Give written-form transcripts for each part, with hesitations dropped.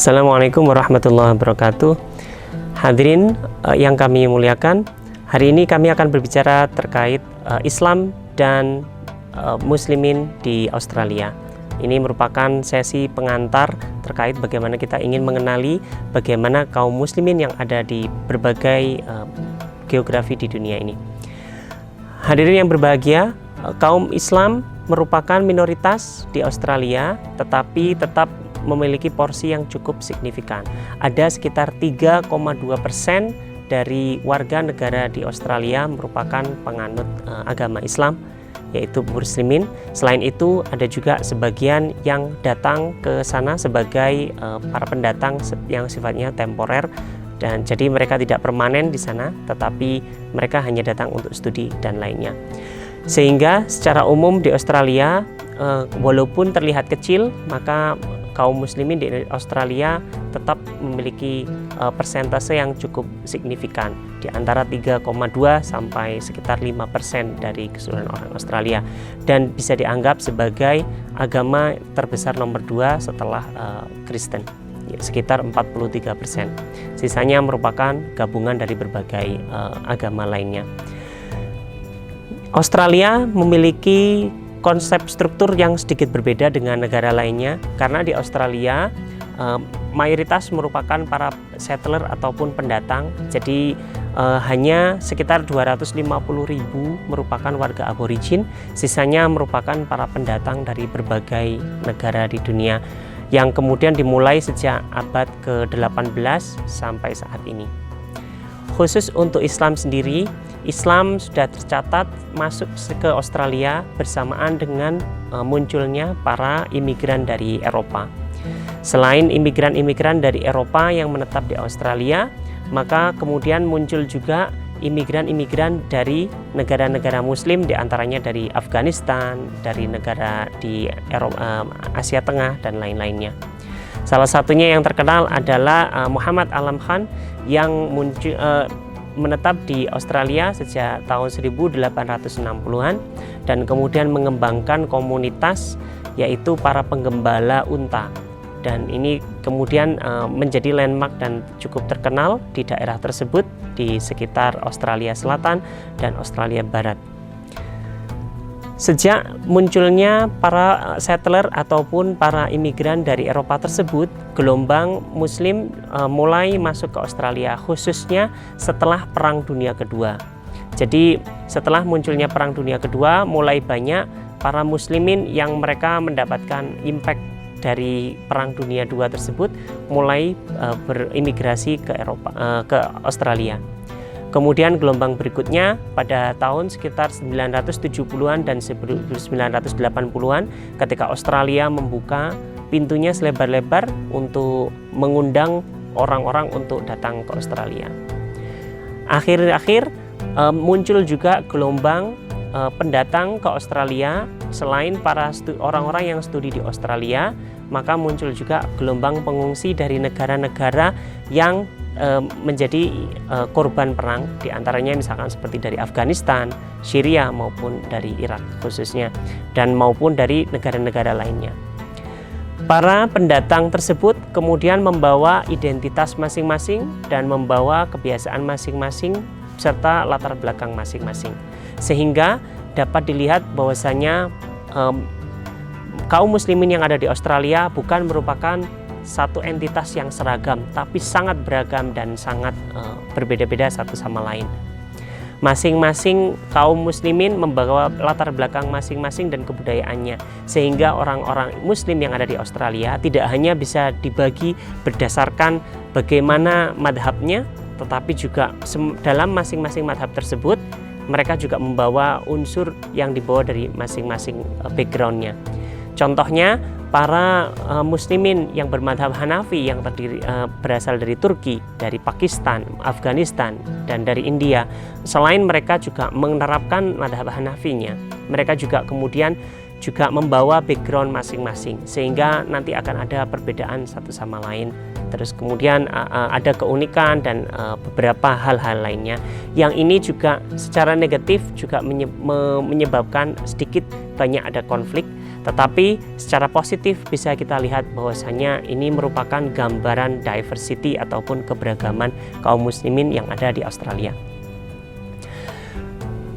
Assalamualaikum warahmatullahi wabarakatuh. Hadirin yang kami muliakan, hari ini kami akan berbicara terkait Islam dan Muslimin di Australia. Ini merupakan sesi pengantar terkait bagaimana kita ingin mengenali bagaimana kaum Muslimin yang ada di berbagai geografi di dunia ini. Hadirin yang berbahagia, kaum Islam merupakan minoritas di Australia, tetapi tetap memiliki porsi yang cukup signifikan. Ada sekitar 3,2% dari warga negara di Australia merupakan penganut agama Islam, yaitu Muslimin. Selain itu, ada juga sebagian yang datang ke sana sebagai para pendatang yang sifatnya temporer, dan jadi mereka tidak permanen di sana, tetapi mereka hanya datang untuk studi dan lainnya. Sehingga secara umum di Australia, walaupun terlihat kecil, maka kaum Muslimin di Australia tetap memiliki persentase yang cukup signifikan, di antara 3,2 sampai sekitar 5% dari keseluruhan orang Australia, dan bisa dianggap sebagai agama terbesar nomor 2 setelah Kristen, sekitar 43%. Sisanya merupakan gabungan dari berbagai agama lainnya. Australia memiliki konsep struktur yang sedikit berbeda dengan negara lainnya, karena di Australia mayoritas merupakan para settler ataupun pendatang. Jadi hanya sekitar 250.000 merupakan warga aborigin, sisanya merupakan para pendatang dari berbagai negara di dunia, yang kemudian dimulai sejak abad ke-18 sampai saat ini. Khusus untuk Islam sendiri, Islam sudah tercatat masuk ke Australia bersamaan dengan munculnya para imigran dari Eropa. Selain imigran-imigran dari Eropa yang menetap di Australia, maka kemudian muncul juga imigran-imigran dari negara-negara Muslim, diantaranya dari Afghanistan, dari negara di Asia Tengah, dan lain-lainnya. Salah satunya yang terkenal adalah Muhammad Alam Khan yang menetap di Australia sejak tahun 1860-an dan kemudian mengembangkan komunitas, yaitu para penggembala unta, dan ini kemudian menjadi landmark dan cukup terkenal di daerah tersebut di sekitar Australia Selatan dan Australia Barat. Sejak munculnya para settler ataupun para imigran dari Eropa tersebut, gelombang Muslim mulai masuk ke Australia, khususnya setelah Perang Dunia Kedua. Jadi setelah munculnya Perang Dunia Kedua, mulai banyak para Muslimin yang mereka mendapatkan impact dari Perang Dunia II tersebut, mulai berimigrasi ke Australia. Kemudian gelombang berikutnya pada tahun sekitar 970-an dan 1980-an, ketika Australia membuka pintunya selebar-lebar untuk mengundang orang-orang untuk datang ke Australia. Akhir-akhir muncul juga gelombang pendatang ke Australia. Selain para orang-orang yang studi di Australia, maka muncul juga gelombang pengungsi dari negara-negara yang menjadi korban perang, diantaranya misalkan seperti dari Afghanistan, Syria, maupun dari Irak khususnya, dan maupun dari negara-negara lainnya. Para pendatang tersebut kemudian membawa identitas masing-masing dan membawa kebiasaan masing-masing serta latar belakang masing-masing, sehingga dapat dilihat bahwasanya kaum Muslimin yang ada di Australia bukan merupakan satu entitas yang seragam, tapi sangat beragam dan sangat berbeda-beda satu sama lain. Masing-masing kaum Muslimin membawa latar belakang masing-masing dan kebudayaannya, sehingga orang-orang Muslim yang ada di Australia tidak hanya bisa dibagi berdasarkan bagaimana madhabnya, tetapi juga dalam masing-masing madhab tersebut mereka juga membawa unsur yang dibawa dari masing-masing backgroundnya. Contohnya, para Muslimin yang bermadhab Hanafi yang berasal dari Turki, dari Pakistan, Afghanistan, dan dari India, selain mereka juga menerapkan madhab Hanafinya, mereka juga kemudian juga membawa background masing-masing, sehingga nanti akan ada perbedaan satu sama lain. Terus kemudian ada keunikan dan beberapa hal-hal lainnya. Yang ini juga secara negatif juga menyebabkan sedikit banyak ada konflik. Tetapi secara positif bisa kita lihat bahwasanya ini merupakan gambaran diversity ataupun keberagaman kaum muslimin yang ada di Australia.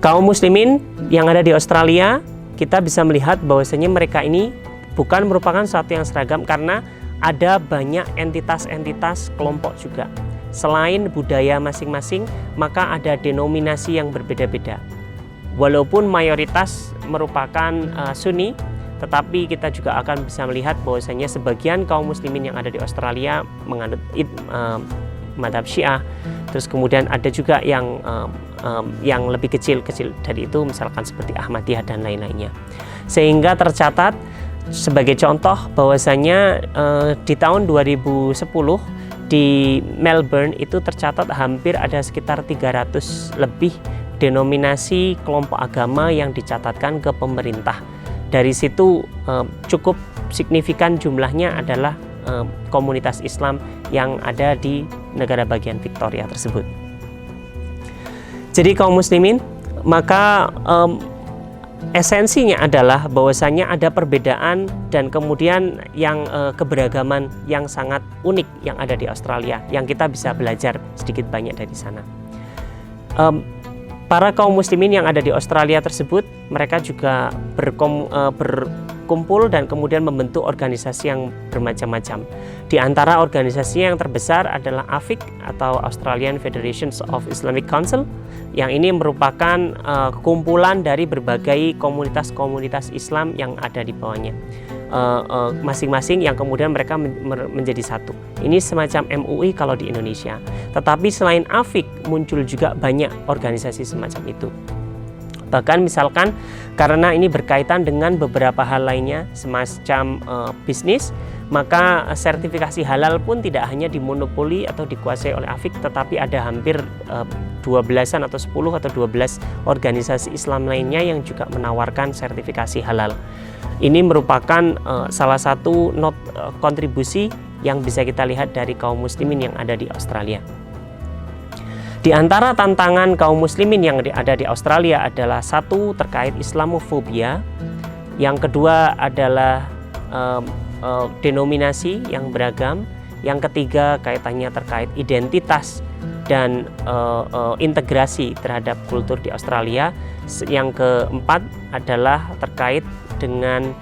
Kaum muslimin yang ada di Australia, kita bisa melihat bahwasanya mereka ini bukan merupakan sesuatu yang seragam karena ada banyak entitas-entitas kelompok juga. Selain budaya masing-masing, maka ada denominasi yang berbeda-beda. Walaupun mayoritas merupakan Sunni, tetapi kita juga akan bisa melihat bahwasanya sebagian kaum muslimin yang ada di Australia menganut madhab Syiah. Terus kemudian ada juga yang lebih kecil-kecil dari itu, misalkan seperti Ahmadiyah dan lain-lainnya. Sehingga tercatat sebagai contoh bahwasanya di tahun 2010 di Melbourne itu tercatat hampir ada sekitar 300 lebih denominasi kelompok agama yang dicatatkan ke pemerintah. Dari situ cukup signifikan jumlahnya adalah komunitas Islam yang ada di negara bagian Victoria tersebut. Jadi kaum muslimin, maka esensinya adalah bahwasanya ada perbedaan dan kemudian yang keberagaman yang sangat unik yang ada di Australia, yang kita bisa belajar sedikit banyak dari sana. Para kaum muslimin yang ada di Australia tersebut, mereka juga berkumpul dan kemudian membentuk organisasi yang bermacam-macam. Di antara organisasi yang terbesar adalah AFIC atau Australian Federation of Islamic Council, yang ini merupakan kumpulan dari berbagai komunitas-komunitas Islam yang ada di bawahnya. Masing-masing yang kemudian mereka menjadi satu. Ini semacam MUI kalau di Indonesia. Tetapi selain AFIC muncul juga banyak organisasi semacam itu. Bahkan misalkan karena ini berkaitan dengan beberapa hal lainnya semacam bisnis, maka sertifikasi halal pun tidak hanya dimonopoli atau dikuasai oleh AFIC, tetapi ada hampir 12-an atau 10 atau 12 organisasi Islam lainnya yang juga menawarkan sertifikasi halal. Ini merupakan salah satu kontribusi yang bisa kita lihat dari kaum muslimin yang ada di Australia. Di antara tantangan kaum muslimin yang ada di Australia adalah satu terkait Islamofobia, yang kedua adalah denominasi yang beragam, yang ketiga kaitannya terkait identitas dan integrasi terhadap kultur di Australia, yang keempat adalah terkait dengan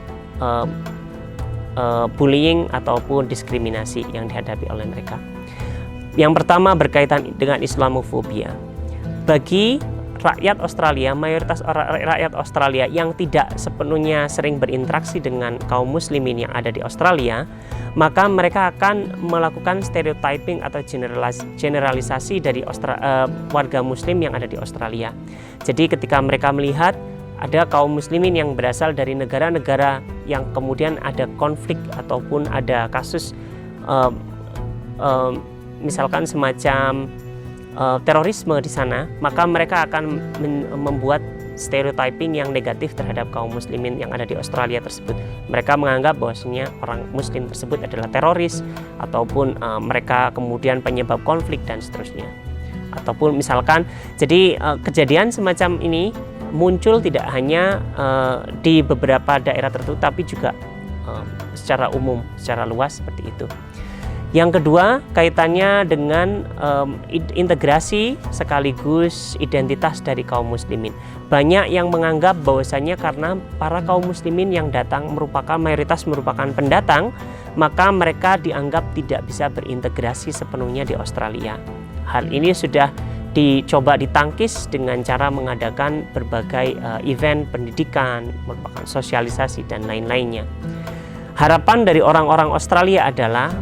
bullying ataupun diskriminasi yang dihadapi oleh mereka. Yang pertama berkaitan dengan Islamofobia. Bagi rakyat Australia, mayoritas rakyat Australia yang tidak sepenuhnya sering berinteraksi dengan kaum muslimin yang ada di Australia, maka mereka akan melakukan stereotyping atau generalisasi dari warga muslim yang ada di Australia. Jadi ketika mereka melihat ada kaum muslimin yang berasal dari negara-negara yang kemudian ada konflik ataupun ada kasus misalkan semacam terorisme di sana, maka mereka akan membuat stereotyping yang negatif terhadap kaum muslimin yang ada di Australia tersebut. Mereka menganggap bahwasanya orang muslim tersebut adalah teroris, ataupun mereka kemudian penyebab konflik dan seterusnya. Ataupun misalkan, jadi kejadian semacam ini muncul tidak hanya di beberapa daerah tertentu, tapi juga secara umum, secara luas seperti itu. Yang kedua, kaitannya dengan integrasi sekaligus identitas dari kaum muslimin. Banyak yang menganggap bahwasanya karena para kaum muslimin yang datang mayoritas merupakan pendatang, maka mereka dianggap tidak bisa berintegrasi sepenuhnya di Australia. Hal ini sudah dicoba ditangkis dengan cara mengadakan berbagai event pendidikan, merupakan sosialisasi dan lain-lainnya. Harapan dari orang-orang Australia adalah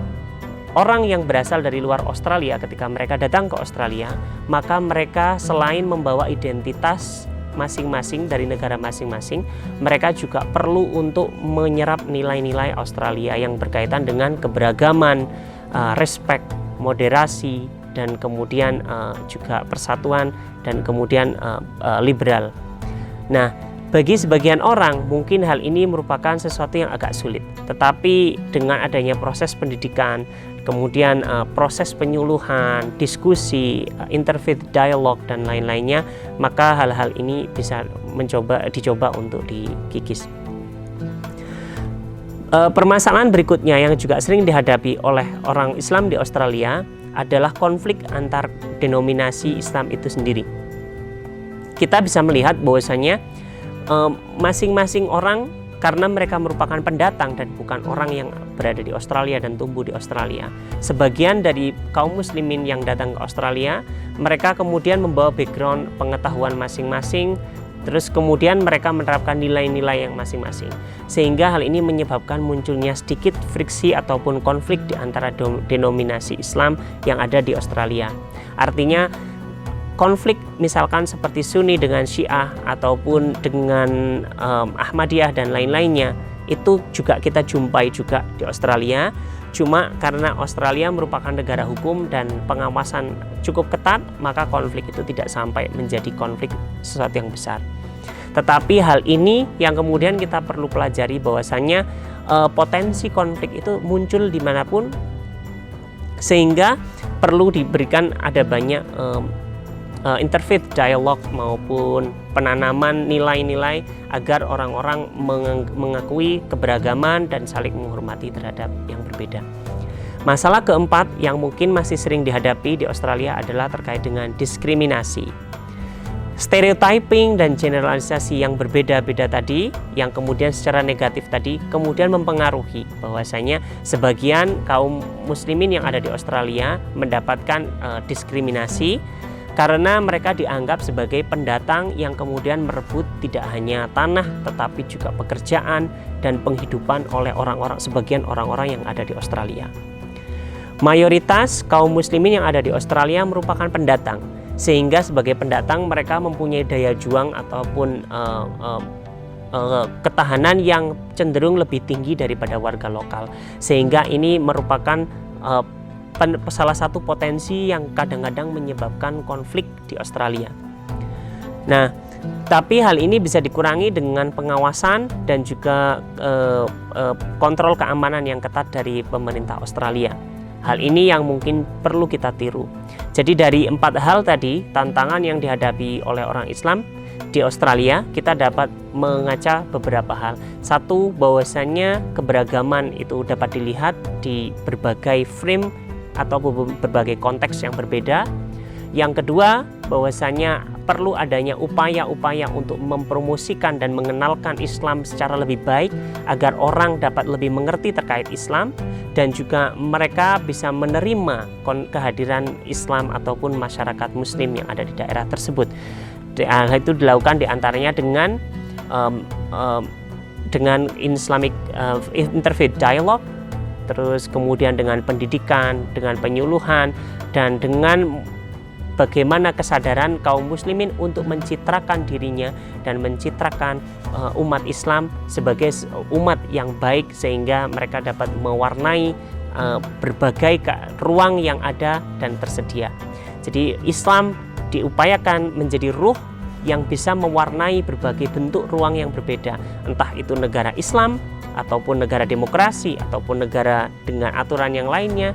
orang yang berasal dari luar Australia ketika mereka datang ke Australia, maka mereka selain membawa identitas masing-masing dari negara masing-masing, mereka juga perlu untuk menyerap nilai-nilai Australia yang berkaitan dengan keberagaman, respect, moderasi, dan kemudian juga persatuan dan kemudian liberal. Nah, Bagi sebagian orang mungkin hal ini merupakan sesuatu yang agak sulit, tetapi dengan adanya proses pendidikan, kemudian proses penyuluhan, diskusi, interfaith dialog dan lain-lainnya, maka hal-hal ini bisa dicoba untuk dikikis. Permasalahan berikutnya yang juga sering dihadapi oleh orang Islam di Australia adalah konflik antar denominasi Islam itu sendiri. Kita bisa melihat bahwasanya masing-masing orang, karena mereka merupakan pendatang dan bukan orang yang berada di Australia dan tumbuh di Australia. Sebagian dari kaum muslimin yang datang ke Australia, mereka kemudian membawa background pengetahuan masing-masing, terus kemudian mereka menerapkan nilai-nilai yang masing-masing. Sehingga hal ini menyebabkan munculnya sedikit friksi ataupun konflik di antara denominasi Islam yang ada di Australia. Artinya konflik misalkan seperti Sunni dengan Syiah ataupun dengan Ahmadiyah dan lain-lainnya, itu juga kita jumpai juga di Australia. Cuma karena Australia merupakan negara hukum dan pengawasan cukup ketat, maka konflik itu tidak sampai menjadi konflik sesuatu yang besar. Tetapi hal ini yang kemudian kita perlu pelajari, bahwasannya potensi konflik itu muncul dimanapun, sehingga perlu diberikan ada banyak interfaith dialog maupun penanaman nilai-nilai agar orang-orang mengakui keberagaman dan saling menghormati terhadap yang berbeda. Masalah keempat yang mungkin masih sering dihadapi di Australia adalah terkait dengan diskriminasi. Stereotyping dan generalisasi yang berbeda-beda tadi, yang kemudian secara negatif tadi, kemudian mempengaruhi bahwasanya sebagian kaum muslimin yang ada di Australia mendapatkan diskriminasi karena mereka dianggap sebagai pendatang yang kemudian merebut tidak hanya tanah tetapi juga pekerjaan dan penghidupan oleh sebagian orang-orang yang ada di Australia. Mayoritas kaum muslimin yang ada di Australia merupakan pendatang, sehingga sebagai pendatang mereka mempunyai daya juang ataupun ketahanan yang cenderung lebih tinggi daripada warga lokal, sehingga ini merupakan salah satu potensi yang kadang-kadang menyebabkan konflik di Australia. Nah, tapi hal ini bisa dikurangi dengan pengawasan dan juga kontrol keamanan yang ketat dari pemerintah Australia. Hal ini yang mungkin perlu kita tiru. Jadi dari 4 hal tadi, tantangan yang dihadapi oleh orang Islam di Australia, kita dapat mengaca beberapa hal. Satu, bahwasannya keberagaman itu dapat dilihat di berbagai frame atau berbagai konteks yang berbeda. Yang kedua, bahwasanya perlu adanya upaya-upaya untuk mempromosikan dan mengenalkan Islam secara lebih baik agar orang dapat lebih mengerti terkait Islam dan juga mereka bisa menerima kehadiran Islam ataupun masyarakat muslim yang ada di daerah tersebut. Hal itu dilakukan diantaranya dengan Islamic interfaith dialogue, terus kemudian dengan pendidikan, dengan penyuluhan, dan dengan bagaimana kesadaran kaum muslimin untuk mencitrakan dirinya dan mencitrakan umat Islam sebagai umat yang baik, sehingga mereka dapat mewarnai berbagai ruang yang ada dan tersedia. Jadi Islam diupayakan menjadi ruh yang bisa mewarnai berbagai bentuk ruang yang berbeda, entah itu negara Islam ataupun negara demokrasi ataupun negara dengan aturan yang lainnya.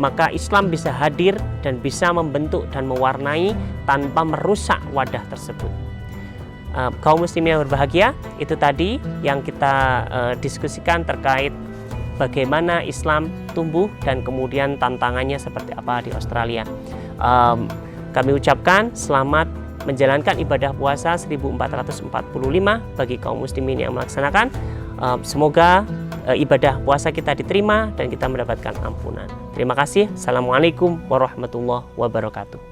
Maka Islam bisa hadir dan bisa membentuk dan mewarnai tanpa merusak wadah tersebut. Kaum muslimin yang berbahagia, itu tadi yang kita diskusikan terkait bagaimana Islam tumbuh dan kemudian tantangannya seperti apa di Australia. Kami ucapkan selamat menjalankan ibadah puasa 1445 bagi kaum muslimin yang melaksanakan. Semoga ibadah puasa kita diterima dan kita mendapatkan ampunan. Terima kasih. Assalamualaikum warahmatullahi wabarakatuh.